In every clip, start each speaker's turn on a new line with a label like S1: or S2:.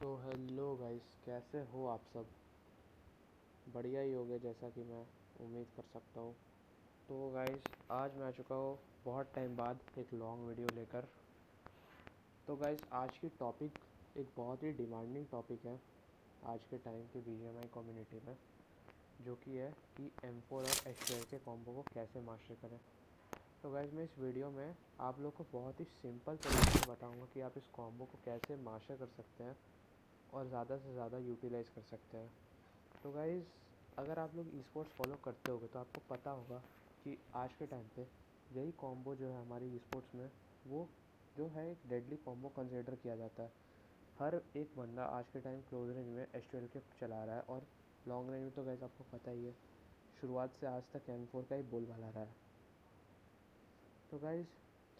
S1: तो hello guys, कैसे हो आप सब? बढ़िया ही होगे जैसा कि मैं उम्मीद कर सकता हूँ। तो गाइस, आज मैं आ चुका हूँ बहुत टाइम बाद एक लॉन्ग वीडियो लेकर। तो गाइस, आज की टॉपिक एक बहुत ही डिमांडिंग टॉपिक है आज के टाइम के बीजीएमआई कम्युनिटी में, जो कि है कि M4 और H12 के कॉम्बो को कैसे मास्टर करें। तो गाइस, मैं इस वीडियो में आप लोग को बहुत ही सिंपल तरीके से बताऊँगा कि आप इस कॉम्बो को कैसे मास्टर कर सकते हैं और ज़्यादा से ज़्यादा यूटिलाइज़ कर सकते हैं। तो गाइज़, अगर आप लोग ई स्पोर्ट्स फॉलो करते होगे तो आपको पता होगा कि आज के टाइम पे यही कॉम्बो जो है हमारी ई स्पोर्ट्स में, वो जो है एक डेडली कॉम्बो कंसिडर किया जाता है। हर एक बंदा आज के टाइम क्लोज रेंज में H12 के चला रहा है, और लॉन्ग रेंज में तो गाइज़ आपको पता ही है, शुरुआत से आज तक M4 का ही बोलबाला रहा है। तो गाइज़,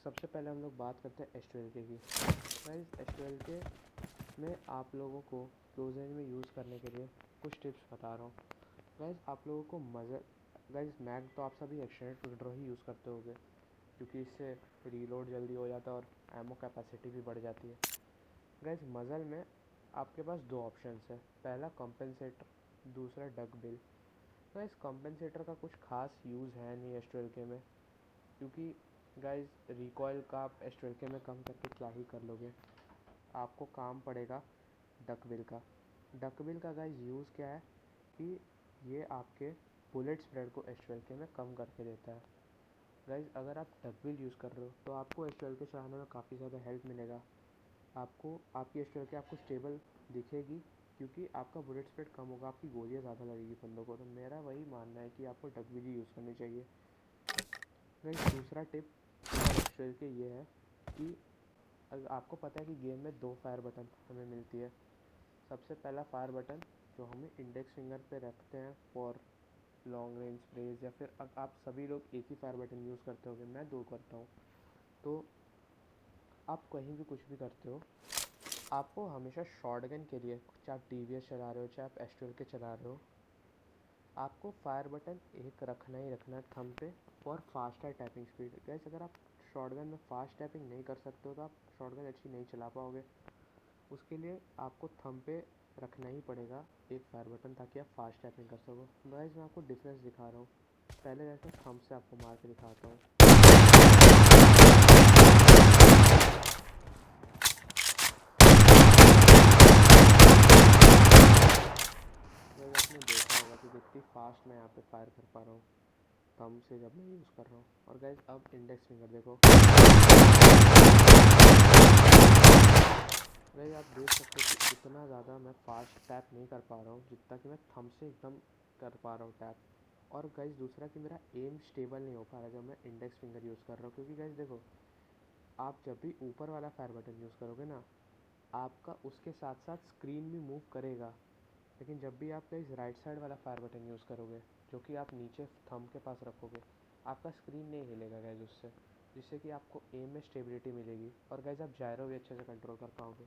S1: सबसे पहले हम लोग बात करते हैं H12 के की। गाइज़, H12 के में आप लोगों को क्लोज रेंज में यूज़ करने के लिए कुछ टिप्स बता रहा हूँ। गाइज़, आप लोगों को गाइज़, मैग तो आप सभी एक्सटेंडेड क्विक ड्रॉ ही यूज़ करते होगे, क्योंकि इससे रीलोड जल्दी हो जाता है और एमो कैपेसिटी भी बढ़ जाती है। गाइज़, मज़ल में आपके पास दो ऑप्शंस है, पहला कंपेंसेटर, दूसरा डक बिल। गाइज़, कंपेंसेटर का कुछ खास यूज़ है नहीं H12 के में, क्योंकि गाइज़ रिकॉयल का आप H12 के में कम करके क्या ही कर लोगे। आपको काम पड़ेगा डक बिल का। डक बिल का गाइज़ यूज़ क्या है कि ये आपके बुलेट स्प्रेड को H12 के में कम करके देता है। गाइज़, अगर आप डक बिल यूज़ कर रहे हो तो आपको H12 के चलाने में काफ़ी ज़्यादा हेल्प मिलेगा। आपको आपकी H12 के आपको स्टेबल दिखेगी, क्योंकि आपका बुलेट स्प्रेड कम होगा, आपकी गोलियाँ ज़्यादा लगेगी बंदों को। तो मेरा वही मानना है कि आपको डक बिल ही यूज़ करनी चाहिए। गाइज़, दूसरा टिप H12 के ये है कि आपको पता है कि गेम में दो फायर बटन हमें मिलती है। सबसे पहला फायर बटन जो हमें इंडेक्स फिंगर पे रखते हैं फॉर लॉन्ग रेंज स्प्रेज, या फिर अब आप सभी लोग एक ही फायर बटन यूज़ करते होगे, मैं दो करता हूँ। तो आप कहीं भी कुछ भी करते हो, आपको हमेशा शॉटगन के लिए, चाहे आप DVS चला रहे हो चाहे आप H12 के चला रहे हो, आपको फायर बटन एक रखना ही रखना है थंब पे for faster tapping speed. Gas, अगर आप शॉटगन में फास्ट टैपिंग नहीं कर सकते हो तो आप शॉटगन अच्छी नहीं चला पाओगे। उसके लिए आपको थंब पे रखना ही पड़ेगा एक फायर बटन, ताकि आप फास्ट टैपिंग कर सको। गाइस, मैं आपको डिफरेंस दिखा रहा हूँ। पहले जैसे थंब से आपको मार के दिखाता हूँ। गाइस, आपने देखा होगा कि कितनी फास्ट मैं यहाँ पे फायर कर पा रहा हूँ थंब से जब मैं यूज़ कर रहा हूँ। और गाइस, अब इंडेक्स फिंगर देखो। गाइस, आप देख सकते हो कि इतना ज़्यादा मैं फास्ट टैप नहीं कर पा रहा हूँ जितना कि मैं थंब से एकदम कर पा रहा हूँ टैप। और गाइस, दूसरा कि मेरा एम स्टेबल नहीं हो पा रहा जब मैं इंडेक्स फिंगर यूज़ कर रहा हूँ, क्योंकि गाइस देखो, आप जब भी ऊपर वाला फायर बटन यूज़ करोगे ना, आपका उसके साथ साथ स्क्रीन भी मूव करेगा। लेकिन जब भी आप गाइस राइट साइड वाला फायर बटन यूज़ करोगे, जो कि आप नीचे थंब के पास रखोगे, आपका स्क्रीन नहीं हिलेगा गाइस उससे, जिससे कि आपको एम में स्टेबिलिटी मिलेगी, और गाइस आप जायरो भी अच्छे से कंट्रोल कर पाओगे।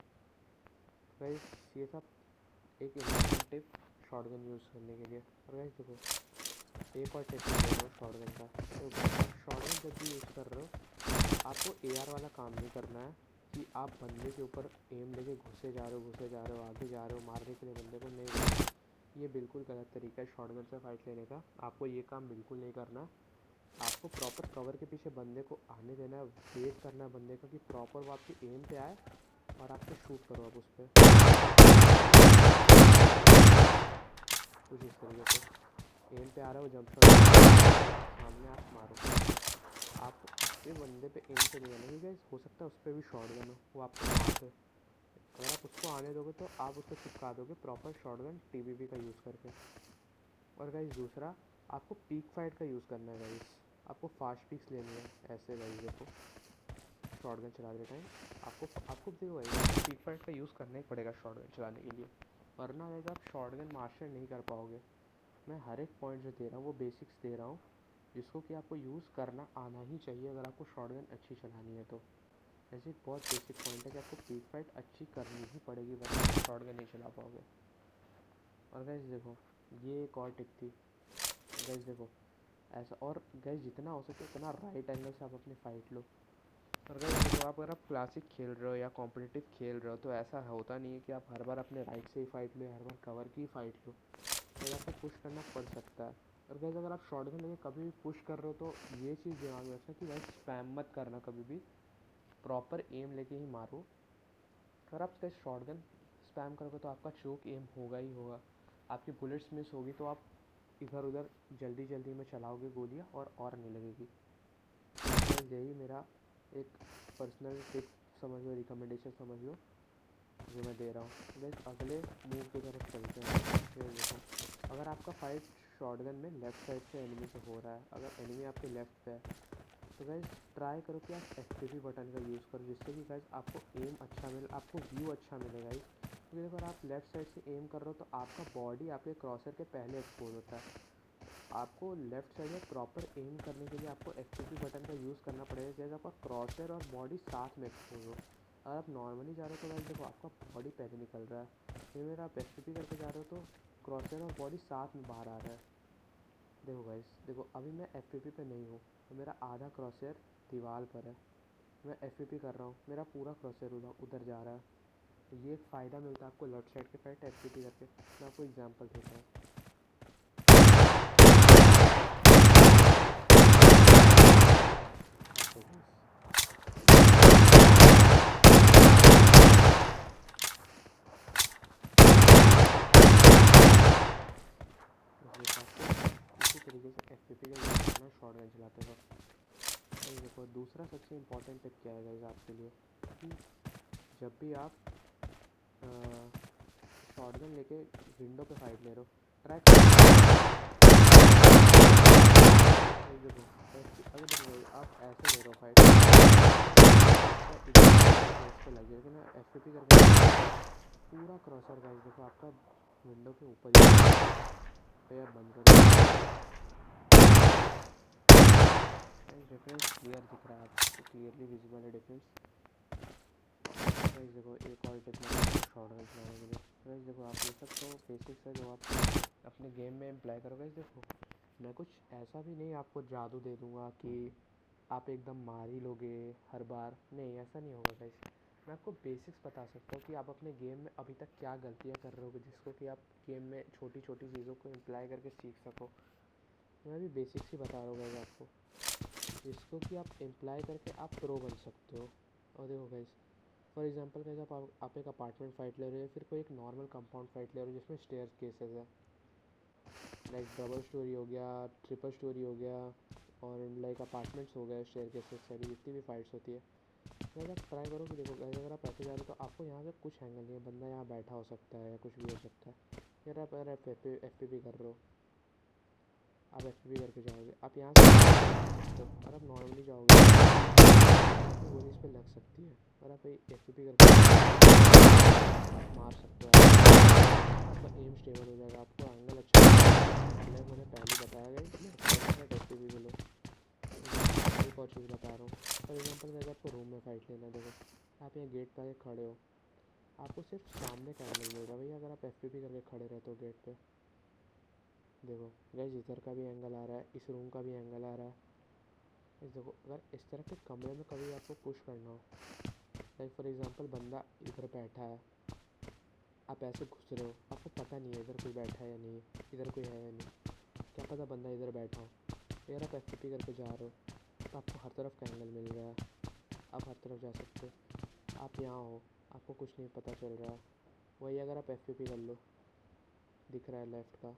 S1: गाइस, ये सब एक इम्पोर्टेंट टिप शॉटगन यूज़ करने के लिए। और गाइस देखो, एक और टिप दे रहा हूँ शॉटगन का। तो आप शॉटगन जब भी यूज़ कर रहे हो, आपको AR वाला काम नहीं करना है कि आप बंदे के ऊपर एम लेके घुसे जा रहे हो, आगे जा रहे हो मारने के लिए बंदे को। नहीं, ये बिल्कुल गलत तरीका है शॉटगन से फाइट लेने का। आपको ये काम बिल्कुल नहीं करना। आपको प्रॉपर कवर के पीछे बंदे को आने देना है, वेट करना है बंदे का कि प्रॉपर वो आपके एम पे आए और आपको शूट करो आप उस पर कुछ इस तरीके से। एम पे आ रहा है वो, जंप शॉट सामने आप मारो। आप उसके बंदे पे एम से नहीं आना, क्योंकि हो सकता है उस पर भी शॉटगन हो, वो आपको मार दे। अगर आप उसको आने दोगे तो आप उसको चिपका दोगे प्रॉपर शॉटगन TBB का यूज़ करके। और गाइस, दूसरा, आपको पीक फाइट का यूज़ करना है गाइस। आपको फास्ट पिक्स लेनी है ऐसे गाइस। देखो, शॉटगन चलाते टाइम आपको आपको देखो गाइस, पीक फाइट का यूज़ करना ही पड़ेगा शॉटगन चलाने के लिए, वरना गाइस आप शॉटगन मास्टर नहीं कर पाओगे। मैं हर एक पॉइंट जो दे रहा हूँ वो बेसिक्स दे रहा हूँ, जिसको कि आपको यूज़ करना आना ही चाहिए अगर आपको शॉटगन अच्छी चलानी है तो। ऐसे एक बहुत बेसिक पॉइंट है कि आपको पीक फाइट अच्छी करनी ही पड़ेगी, वरना आप शॉटगन नहीं चला पाओगे। और गाइस देखो, ये एक और टिप थी। गाइस देखो, ऐसा, और गाइस जितना हो सके उतना राइट एंगल से आप अपनी फ़ाइट लो। और गाइस देखो, आप अगर आप क्लासिक खेल रहे हो या कॉम्पिटिटिव खेल रहे हो तो ऐसा होता नहीं है कि आप हर बार अपने राइट से ही फाइट लो, हर बार कवर की ही फाइट लो, तो आपको पुश करना पड़ सकता है। और गाइस अगर आप शॉटगन लेके कभी भी पुश कर रहे हो तो ये चीज़ दिमाग में रखना कि गाइस स्पैम मत करना, कभी भी प्रॉपर एम लेके ही मारो। अगर आप गाइस शॉटगन स्पैम करोगे तो आपका चोक एम होगा ही होगा, आपकी बुलेट्स मिस होगी तो आप इधर उधर जल्दी जल्दी में चलाओगे गोलियाँ और नहीं लगेगी। तो यही मेरा एक पर्सनल टिप समझ लो, रिकमेंडेशन समझ लो जो मैं दे रहा हूँ। गाइस अगले मूव की तरफ चलते हैं। ये देखो, अगर आपका फाइट शॉटगन में लेफ़्ट साइड से एनिमी से हो रहा है, अगर एनिमी आपके लेफ़्ट पे है तो गाइस ट्राई करो कि आप एफ बटन का यूज़ करो, जिससे कि गाइस आपको एम अच्छा मिले, आपको व्यू अच्छा मिले गाइस। क्योंकि देखो, अगर आप लेफ़्ट साइड से एम कर रहे हो तो आपका बॉडी आपके क्रॉसर के पहले एक्सपोज होता है। आपको लेफ़्ट साइड में प्रॉपर एम करने के लिए आपको एफ बटन का यूज़ करना पड़ेगा, जैसे आपका क्रॉसर और बॉडी साथ में एक्सपोज हो। अगर आप नॉर्मली जा रहे हो तो गाइस देखो, आपका बॉडी पहले निकल रहा है, फिर अगर आप एफ करके जा रहे हो तो क्रॉसर और बॉडी साथ में बाहर आ रहा है। देखो गाइस, देखो अभी मैं एफ पे नहीं हूँ तो मेरा आधा क्रॉसर दीवार पर है, मैं एफ कर रहा हूँ, मेरा पूरा क्रॉसर उधर जा रहा है। तो ये एक फ़ायदा मिलता है आपको लेफ्ट साइड के फाइट एफ करके। मैं आपको एग्जांपल देता हूँ। देखो guys, बस ये आपको इसी तरीके से एफ का यूज़ करना है शॉटगन चलाते वक्त। तो देखो, दूसरा सबसे इम्पोर्टेंट टिप क्या है गाइस आपके लिए, कि जब भी आप शॉटगन लेके विंडो पे फाइट ले रहे हो, ट्राई देखो अगर देखो भाई आप ऐसे ले रहे हो फाइट इधर पे लगे, लेकिन एफ करके पूरा क्रॉसर गाइस देखो आपका विंडो के ऊपर ही यार बंद करो। डिफरेंस क्लियर दिख रहा है आपको, क्लियरली विजिबल है डिफरेंस। गाइस देखो, एक और टिप मैं शॉटगन चलाने के लिए। गाइस देखो, आप ये सब तो बेसिक्स है जो आप अपने गेम में अप्लाई करो। गाइस देखो, मैं कुछ ऐसा भी नहीं आपको जादू दे दूंगा कि आप एकदम मार ही लोगे हर बार, नहीं ऐसा नहीं होगा गाइस। मैं आपको बेसिक्स बता सकता हूँ कि आप अपने गेम में अभी तक क्या गलतियाँ कर रहे हो जिसको कि आप गेम में छोटी छोटी चीज़ों को अप्लाई करके सीख सको। मैं भी बेसिक्स ही बता रहा हूँ गाइस आपको, जिसको कि आप अप्लाई करके आप प्रो बन सकते हो। और देखो गाइस, फॉर एग्जांपल गाइस आप एक अपार्टमेंट फाइट ले रहे हो, फिर कोई एक नॉर्मल कंपाउंड फाइट ले रहे हो जिसमें स्टेयर केसेस है, लाइक डबल स्टोरी हो गया, ट्रिपल स्टोरी हो गया, और लाइक अपार्टमेंट्स हो गए, स्टेयर केसेस सारी जितनी भी फाइट्स होती है। गाइस आप ट्राई करो कि देखो गाइस, अगर आप ऐसे जा रहे हो तो आपको यहाँ से कुछ एंगल नहीं है, बंदा यहाँ बैठा हो सकता है या कुछ भी हो सकता है। यार आप अगर एफ पी कर रहे हो, आप एफ पी करके जाओगे, आप यहाँ से सकते हो, और आप नॉर्मली जाओगे आपकी गोली इस पर लग सकती है, और आप एफ पी करके आप मार सकते हो, आपका एम स्टेबल हो जाएगा, आपको एंगल अच्छा मिलेगा। लाइक मैंने पहले बताया गया लेफ्ट एफ पी लो। एक और चीज़ बता रहा हूँ, फॉर एग्जांपल अगर आपको रूम में फाइट लेना है, देखो आप यहाँ गेट पर खड़े हो, आपको सिर्फ सामने का एंगल मिलेगा भैया। अगर आप एफ करके खड़े रहते हो गेट पे, देखो गाइस इधर का भी एंगल आ रहा है, इस रूम का भी एंगल आ रहा है। इस देखो, अगर इस तरह के कमरे में कभी आपको पुश करना हो, लाइक फॉर एग्जांपल बंदा इधर बैठा है, आप ऐसे घुस रहे हो, आपको पता नहीं है इधर कोई बैठा है या नहीं, इधर कोई है या नहीं, क्या पता बंदा इधर बैठा हो। अगर आप एफ करके जा रहे हो तो आपको हर तरफ का एंगल मिल रहा है, आप हर तरफ जा सकते हो। आप यहाँ हो, आपको कुछ नहीं पता चल रहा, वही अगर आप एफ कर लो, दिख रहा है लेफ़्ट का,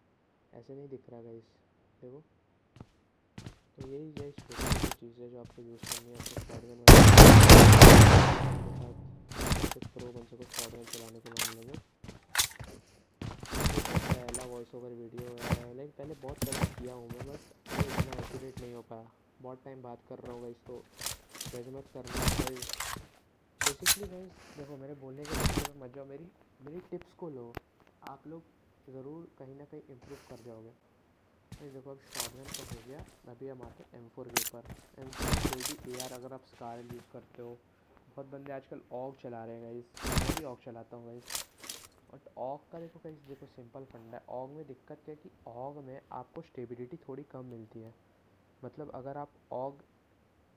S1: ऐसे नहीं दिख रहा गाइस, देखो। तो यही छोटी छोटी चीज़ है जो आपको यूज़ करनी है अपने शॉटगन के साथ, कैसे प्रो बन सको शॉटगन चलाने के मामले में। पहला वॉइस ओवर वीडियो है, लाइक पहले बहुत पहले किया हूँ मैं, बट ये इतना एक्यूरेट नहीं हो पाया, बहुत टाइम बात कर रहा हूँ गाइस, तो जज मत करना गाइस। बेसिकली गाइस देखो, मेरे बोलने के तरीके में मत जाओ, मेरी मेरी टिप्स को लो, आप लोग ज़रूर कहीं ना कहीं इम्प्रूव कर जाओगे। गाइस देखो, अब शॉटगन तो हो गया, अभी हम आते हैं M4 के ऊपर। M4 कोई भी AR, अगर आप स्कार यूज़ करते हो, बहुत बंदे आजकल ऑग चला रहे हैं गाइस, मैं भी ऑग चलाता हूँ गाइस। बट ऑग का देखो गाइस, देखो सिंपल फंडा है ऑग में। दिक्कत क्या है कि ऑग में आपको स्टेबिलिटी थोड़ी कम मिलती है। मतलब अगर आप ऑग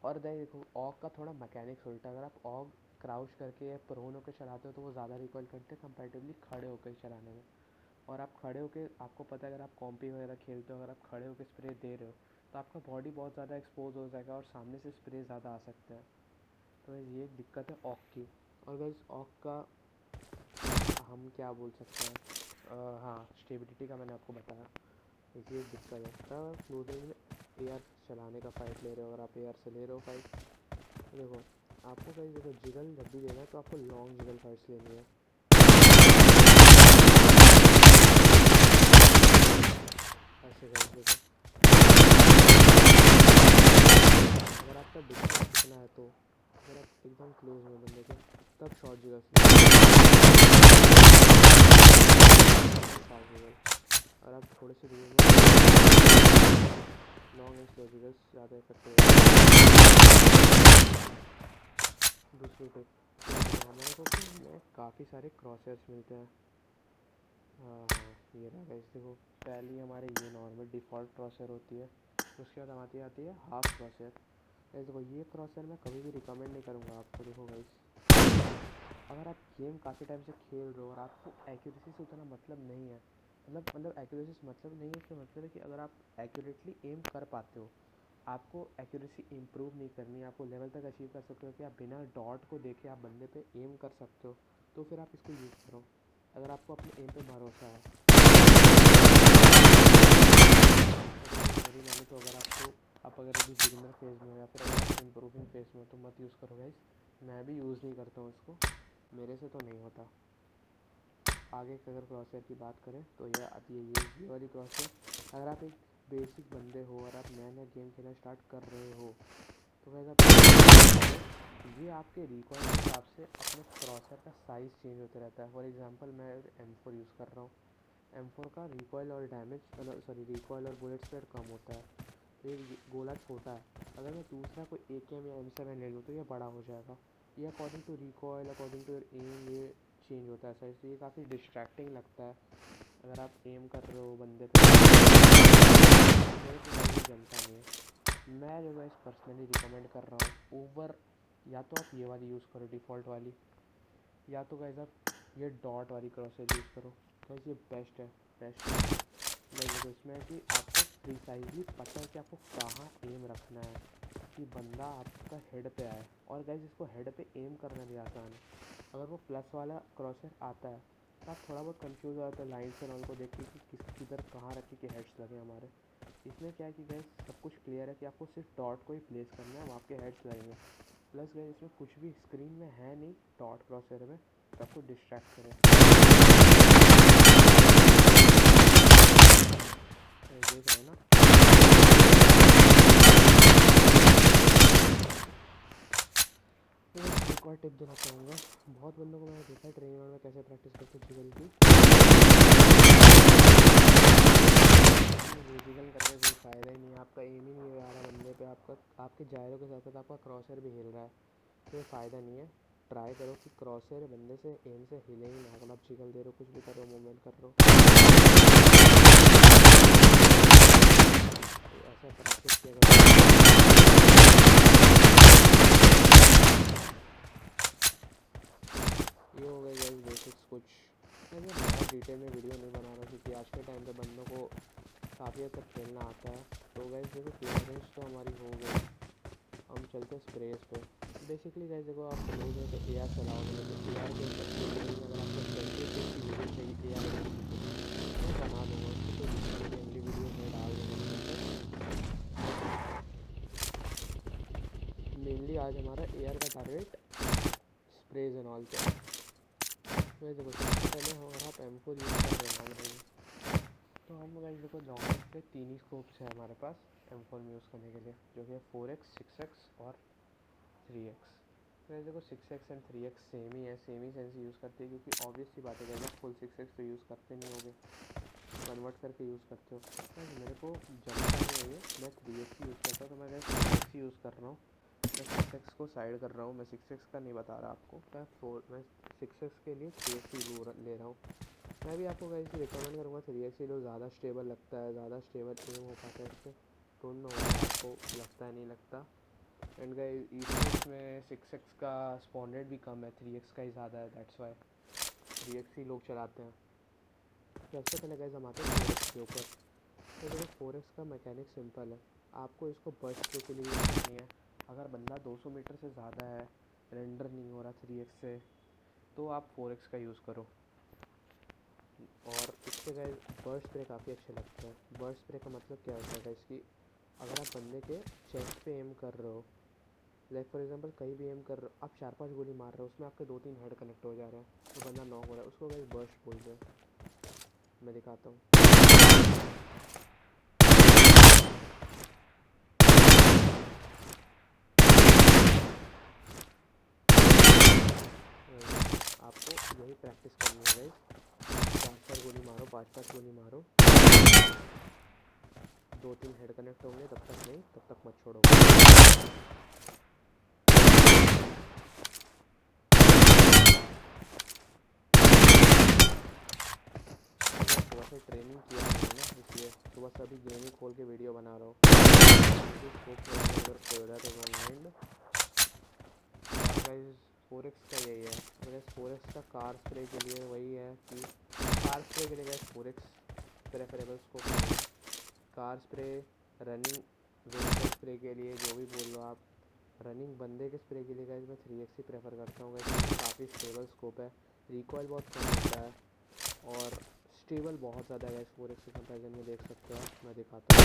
S1: और गाइस देखो ऑग का थोड़ा मैकेनिक्स उल्टा, अगर आप ऑग क्राउच करके या प्रोन होकर चलाते हो तो वो ज़्यादा रिकॉइल करते हैं कंपैरेटिवली खड़े होकर चलाने में। और आप खड़े होकर, आपको पता है अगर आप कॉम्पी वगैरह खेलते हो, अगर आप खड़े होकर स्प्रे दे रहे हो तो आपका बॉडी बहुत ज़्यादा एक्सपोज हो जाएगा और सामने से स्प्रे ज़्यादा आ सकता है। तो ये एक दिक्कत है ऑग की। और गाइस ऑग का हम क्या बोल सकते हैं, हाँ स्टेबिलिटी का मैंने आपको बताया, ये एक दिक्कत है। तब क्लोजिंग में एआर चलाने का फाइट ले रहे हो, अगर आप एआर से ले रहे हो फाइट, तो देखो आपको कहीं देखो जिगल जब भी लेना है तो आपको लॉन्ग जिगल फाइट्स लेनी है। ऐसे गाइस देखो, अगर आपका डिस्टेंस कितना है तो अगर आप एकदम क्लोज में बंदे के तब शॉर्ट जिगल, फास्ट जिगल, और आप थोड़े से दूर में लॉन्ग एंड स्लो जिगल्स ज़्यादा इफेक्टिव है। दूसरी टिप हमारे को में काफ़ी सारे क्रॉसर्स मिलते हैं। हाँ हाँ, ये रहा गाइस देखो, पहली हमारे ये नॉर्मल डिफ़ॉल्ट क्रॉसर होती है, उसके बाद हमारी आती है हाफ क्रॉसर। गाइस देखो ये क्रॉसर मैं कभी भी रिकमेंड नहीं करूँगा आपको। देखो गाइस, अगर आप गेम काफ़ी टाइम से खेल रहे हो और आपको एक्यूरेसी से उतना मतलब नहीं है, मतलब एक्यूरेसी से मतलब नहीं है, इसका मतलब है कि अगर आप एक्यूरेटली एम कर पाते हो, आपको एक्यूरेसी इंप्रूव नहीं करनी है, आपको लेवल तक अचीव कर सकते हो कि आप बिना डॉट को देखे आप बंदे पे एम कर सकते हो, तो फिर आप इसको यूज़ करो। अगर आपको अपने एम पे भरोसा है, मेरी माने तो अगर आपको, आप अगर अभी बिगिनर फेज़ में हो या फिर अगर आप इम्प्रूविंग फेज़ में हो तो मत यूज़ करो गाइस। मैं भी यूज़ नहीं करता हूँ इसको, मेरे से तो नहीं होता। आगे अगर क्रॉसर की बात करें तो यह आती है ये वाली क्रॉसर। अगर आप एक बेसिक बंदे हो और आप नया नया गेम खेलना स्टार्ट कर रहे हो तो वैसे आप ये आपके रिकॉइल के हिसाब से अपने क्रॉसर का साइज़ चेंज होते रहता है। फॉर एग्जांपल मैं M4 यूज़ कर रहा हूँ, M4 का रिकॉइल और डैमेज, सॉरी रिकॉइल और बुलेट स्पीड कम होता है, तो ये गोला छोटा है। अगर मैं दूसरा कोई AKM या M7 ले लूँ तो ये बड़ा हो जाएगा। ये according to recoil, according to your aim, ये चेंज होता है साइज़, तो ये काफ़ी डिस्ट्रैक्टिंग लगता है अगर आप एम कर रहे हो बंदे पे। मेरे को कोई जमता नहीं है। मैं जो गाइस पर्सनली रिकमेंड कर रहा हूँ ओवर, या तो आप ये वाली यूज़ करो डिफ़ॉल्ट वाली, या तो गाइस आप ये डॉट वाली क्रॉसर यूज़ करो। गाइस ये बेस्ट है, बेस्ट है। गाइस देखो इसमें है कि आपको प्रिसाइजली पता है कि आपको कहाँ एम रखना है कि बंदा आपका हेड पे आए। और गाइस इसको हेड पे एम करना भी आसान है। अगर वो प्लस वाला क्रॉसर आता है तो आप थोड़ा बहुत कंफ्यूज हो जाते हैं लाइन से को देख के कि किधर कहाँ रखे कि हेड्स लगे हमारे। इसमें क्या है कि गाइस सब कुछ क्लियर है कि आपको सिर्फ डॉट को ही प्लेस करना है, वो आपके हेड्स लगेंगे। प्लस गाइस इसमें कुछ भी स्क्रीन में है नहीं डॉट क्रॉसर में तो आपको डिस्ट्रैक्ट करे। देख रहे हो ना। तो एक और टिप देना चाहूँगा, बहुत बंदों को मैंने देखा है ट्रेनिंग में कैसे प्रैक्टिस करते हैं जिगल की। जिगल करके कोई फ़ायदा ही नहीं है, आपका एम ही नहीं आ रहा बंदे पे, आपका आपके जायरों के साथ साथ आपका क्रॉसर भी हिल रहा है, तो ये फ़ायदा नहीं है। ट्राई करो कि क्रॉसर बंदे से एम से हिले ही ना, अगर आप जिगल दे रहे हो, कुछ भी कर रहे हो, मूवमेंट कर रहे हो, तो ऐसा प्रैक्टिस किया करो। ये हो गई गाइस बेसिक्स कुछ। मैं बहुत डिटेल में वीडियो नहीं बना रहा क्योंकि आज के टाइम पे बंदों को काफ़ी हद तक खेलना आता है। तो गाइस देखो क्लोज रेंज तो हमारी हो गई, हम चलते हैं स्प्रेस पे। बेसिकली गाइस देखो आप क्लोज में तो AR चलाओगे, लेकिन AR के अगर आपको सेंट्री की वीडियो चाहिए AR मैं बना दूँगा, उसकी कोई दिक्कत नहीं, अगली वीडियो में डाल दूँगा। मेनली आज हमारा AR का टारगेट स्प्रेज एंड ऑल पे। तो देखो सबसे पहले अगर आप M4 यूज़ कर रहे हो लॉन्ग रेंज, तो हम गाइस देखो लॉन्ग रेंज पे 3 ही स्कोप्स है हमारे पास M4 में यूज़ करने के लिए, जो कि है 4x, 6x और 3x। तो गाइस देखो 6x एंड 3x सेम ही है, सेम ही सेंस यूज़ करते हैं, क्योंकि ऑब्वियस सी बात है गाइस फुल 6x तो यूज़ करते नहीं होगे, कन्वर्ट करके यूज़ करते हो। गाइस मेरे को जमता नहीं है ये, मैं 3x यूज़ करता हूँ, तो मैं गाइस 3x यूज़ कर रहा हूँ। मैं 6x को साइड कर रहा हूँ, मैं 6x का नहीं बता रहा आपको, मैं 6x के लिए 3x ले रहा हूँ। मैं भी आपको गाइस रिकमेंड करूँगा 3x ही लो, ज़्यादा स्टेबल लगता है, ज़्यादा स्टेबल एम हो पाता है इससे। डोंट नो आपको लगता है नहीं लगता, एंड गाइस ई-स्पोर्ट्स में 6x का स्पॉन रेट भी कम है, 3x का ही ज़्यादा है, दैट्स वाई 3x ही लोग चलाते हैं। सबसे पहले गाइस हम आते हैं 4x के ऊपर। तो देखो 4x का मैकेनिक सिंपल है, आपको इसको बर्स्ट के लिए यूज़ करनी है। अगर बंदा 200 मीटर से ज़्यादा है, रेंडर नहीं हो रहा 3x से, तो आप 4x का यूज़ करो। और इससे गाइस बर्स्ट स्प्रे काफ़ी अच्छे लगते हैं। बर्स्ट स्प्रे का मतलब क्या होता है गाइस कि अगर आप बंदे के चेस्ट पे एम कर रहे हो, लाइक फॉर एग्जांपल कहीं भी एम कर रहे हो, आप 4-5 गोली मार रहे हो, उसमें आपके 2-3 हेड कनेक्ट हो जा रहे हैं, तो बंदा नॉक हो रहा है, उसको गाइस बर्स्ट बोलते हैं। मैं दिखाता हूँ। आपको यही प्रैक्टिस करनी है गाइस, 4-4 गोली मारो, 5-5 गोली मारो, 2-3 हेड कनेक्ट होंगे, तब तक नहीं, तब तक मत छोड़ो। सुबह से ट्रेनिंग किया नहीं है ना, इसलिए सुबह से अभी गेम ही खोल के वीडियो बना रहा हूँ। स्कोप अगर खोल तो माइंड गाइस 4x का यही है। गाइस 4x का कार स्प्रे के लिए वही है कि कार स्प्रे के लिए गाइस 4x प्रेफरेबल स्कोप है। Car spray, running vehicle spray के लिए जो भी बोल लो आप, रनिंग बंदे के स्प्रे के लिए गाइस मैं 3x ही प्रेफर करता हूँ गाइस। काफ़ी स्टेबल स्कोप है, रिकॉइल बहुत कम होता है और स्टेबल बहुत ज़्यादा है गाइस 4x के कंपैरिजन में, देख सकते हो आप। मैं दिखाता हूँ।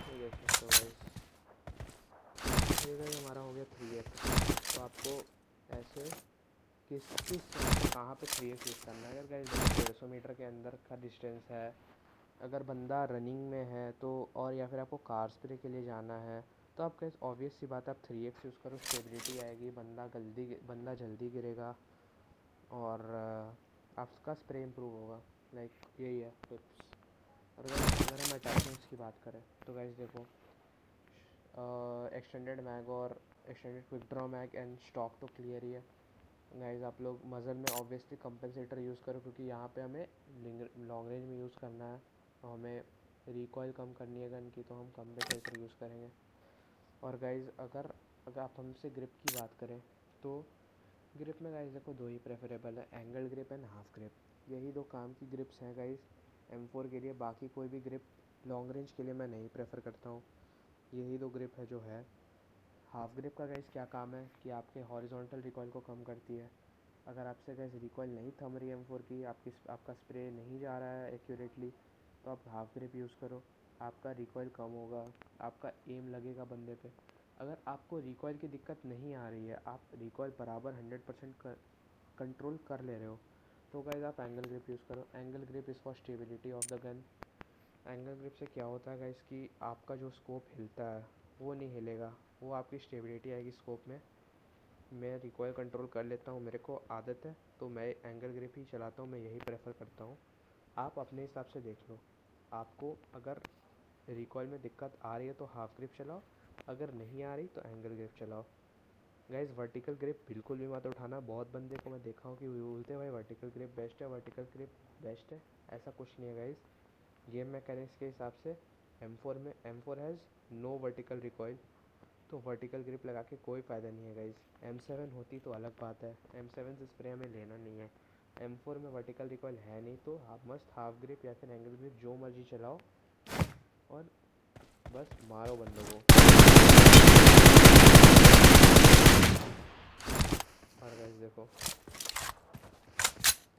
S1: ये देख सकते हो गाइस, ये गाइस हमारा हो गया 3x। तो आपको ऐसे किस कहाँ पे 3x यूज़ करना है। अगर गाइस 150 मीटर के अंदर का डिस्टेंस है, अगर बंदा रनिंग में है तो, और या फिर आपको कार स्प्रे के लिए जाना है, तो आप गाइस ऑब्वियस सी बात है आप 3x यूज़ करो, स्टेबिलिटी आएगी, बंदा जल्दी गिरेगा और आपका स्प्रे इम्प्रूव होगा। लाइक यही है टिप्स। और अगर हम अटैचमेंट्स की बात करें तो गाइस देखो, एक्सटेंडेड मैग और extended quick draw mag and stock तो क्लियर ही है गाइस। आप लोग मज़ल में ऑब्वियसली कंपनसेटर यूज़ करो, क्योंकि यहाँ पे हमें लॉन्ग रेंज में यूज़ करना है और हमें रिकॉइल कम करनी है गन की, तो हम कंपनसेटर यूज़ करेंगे। और गाइस अगर आप हमसे ग्रिप की बात करें तो ग्रिप में गाइस देखो दो ही प्रेफरेबल है, angle grip and half grip. यही दो काम की ग्रिप्स हैं गाइस M4 के लिए। बाकी कोई भी ग्रिप लॉन्ग रेंज के लिए मैं नहीं प्रेफर करता हूँ, यही दो ग्रिप है जो है। हाफ ग्रिप का गाइस क्या काम है कि आपके हॉरिजॉन्टल रिकॉइल को कम करती है। अगर आपसे गाइस रिकॉइल नहीं थम रही M4 की, आपका स्प्रे नहीं जा रहा है एक्यूरेटली, तो आप हाफ ग्रिप यूज़ करो, आपका रिकॉइल कम होगा, आपका एम लगेगा बंदे पे। अगर आपको रिकॉइल की दिक्कत नहीं आ रही है, आप रिकॉइल बराबर 100% कंट्रोल कर ले रहे हो, तो गाइस आप एंगल ग्रिप यूज़ करो। Angle grip is for stability of the gun. Angle grip से क्या होता है गाइस कि आपका जो स्कोप हिलता है वो नहीं हिलेगा, वो आपकी स्टेबिलिटी आएगी स्कोप में। मैं रिकॉइल कंट्रोल कर लेता हूँ, मेरे को आदत है, तो मैं एंगल ग्रिप ही चलाता हूँ, मैं यही प्रेफर करता हूँ। आप अपने हिसाब से देख लो, आपको अगर रिकॉइल में दिक्कत आ रही है तो हाफ ग्रिप चलाओ, अगर नहीं आ रही तो एंगल ग्रिप चलाओ। गाइस वर्टिकल ग्रिप बिल्कुल भी मत उठाना। बहुत बंदे को मैं देखा हूँ कि वो बोलते हैं भाई वर्टिकल ग्रिप बेस्ट है, वर्टिकल ग्रिप बेस्ट है। ऐसा कुछ नहीं है गाइस। गेम मैकेनिक्स के हिसाब से M4 has no vertical recoil, तो वर्टिकल ग्रिप लगा के कोई फ़ायदा नहीं है गाइस। M7 होती तो अलग बात है, M7 से स्प्रे हमें लेना नहीं है। M4 में वर्टिकल रिकॉइल है नहीं, तो आप मस्त हाफ ग्रिप या फिर एंगल ग्रिप जो मर्जी चलाओ और बस मारो बंदों को। और गाइस देखो,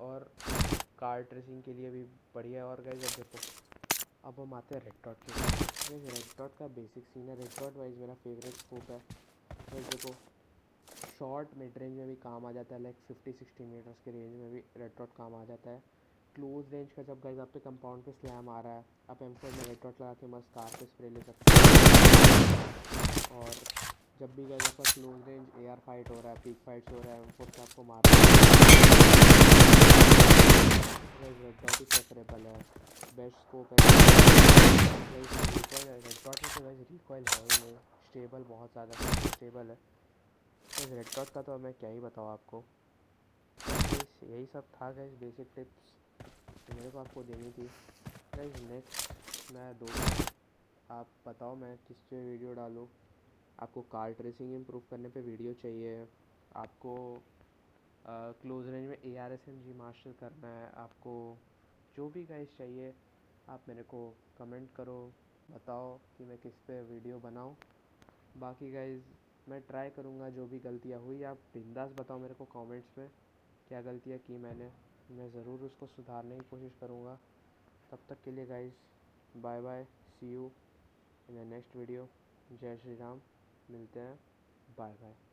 S1: और कार ट्रेसिंग के लिए भी बढ़िया है। और गाइस अब देखो, अब हम आते हैं रेड डॉट के साथ। गाइस रेड डॉट का बेसिक सीन है, रेड डॉट वाइज मेरा फेवरेट स्कोप है। गाइस देखो, शॉर्ट मिड रेंज में भी काम आ जाता है, लाइक 50-60 मीटर्स के रेंज में भी रेड डॉट काम आ जाता है। क्लोज रेंज का जब गाइस आप पे कंपाउंड पे स्लैम आ रहा है, आप M4 में रेड डॉट लगा के मस्त कार पे स्प्रे ले सकते हैं। और जब भी गाइस आपका क्लोज रेंज एआर फाइट हो रहा है, पीक फाइट्स हो रहा है, एम4 से आपको मारना है, रेड डॉट ही प्रेफरेबल है, बेस्ट स्कोप है रिकॉइल। रेड डॉट में तो गाइस रिकॉइल है ही नहीं, स्टेबल बहुत ज़्यादा स्टेबल है। तो रेड डॉट का तो मैं क्या ही बताऊँ आपको। यही सब था गाइस, बेसिक टिप्स मेरे को आपको देनी थी गाइस। नेक्स्ट मैं दो, आप बताओ मैं किस पे वीडियो डालूँ। आपको कार ट्रेसिंग इम्प्रूव करने पे वीडियो चाहिए, आपको क्लोज रेंज में AR-SMG मास्टर करना है, आपको जो भी गाइस चाहिए आप मेरे को कमेंट करो, बताओ कि मैं किस पे वीडियो बनाऊँ। बाकी गाइस मैं ट्राई करूँगा, जो भी गलतियाँ हुई आप बिंदास बताओ मेरे को कमेंट्स में क्या गलतियाँ की मैंने, मैं ज़रूर उसको सुधारने की कोशिश करूँगा। तब तक के लिए guys bye bye, see you in the next video. जय श्री राम, मिलते हैं, बाय बाय।